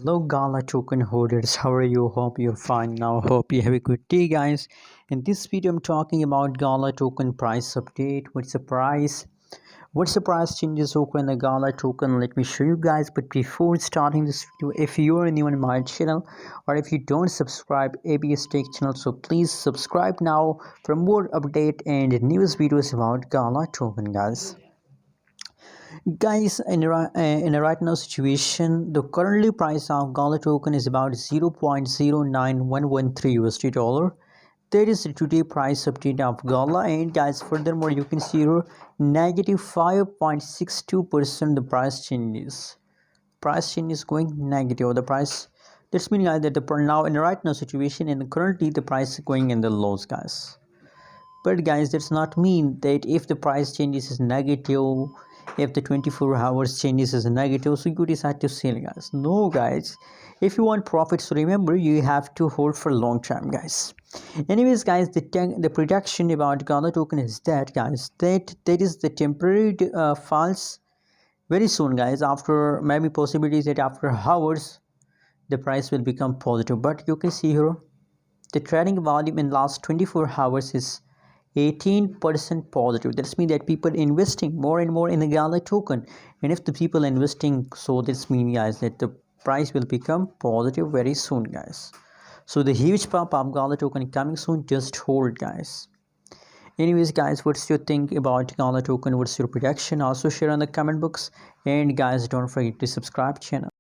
Hello Gala token holders, how are you? Hope you're fine now. Hope you have a good day, guys. In this video I'm talking about Gala token price update. What's the price changes occur in the Gala token? Let me show you guys. But before starting this video, if you're new on my channel or if you don't subscribe ABS Tech channel, so please subscribe now for more update and news videos about Gala token, guys. Guys, in a right now situation, the currently price of Gala token is about 0.09113 USD dollar. That is the today price update of Gala, and guys, furthermore you can see here negative 5.62% the price changes. Price change is going negative. The price, that's meaning guys that the now in the right now situation and currently the price is going in the lows, guys. But guys, that's not mean that if the price changes is negative, if the 24 hours changes is negative, so you decide to sell, guys. No, guys, if you want profits, so remember you have to hold for long term, guys. Anyways, guys, the prediction about Gala token is that, guys, that is the temporary falls very soon, guys. After maybe possibilities that after hours the price will become positive. But you can see here the trading volume in last 24 hours is 18% positive. That's mean that people investing more and more in the Gala token, and if the people investing, so this means, guys, that the price will become positive very soon, guys. So the huge pump of Gala token coming soon. Just hold, guys. Anyways, guys, what's your think about Gala token? What's your prediction? Also share on the comment box, and guys, don't forget to subscribe channel.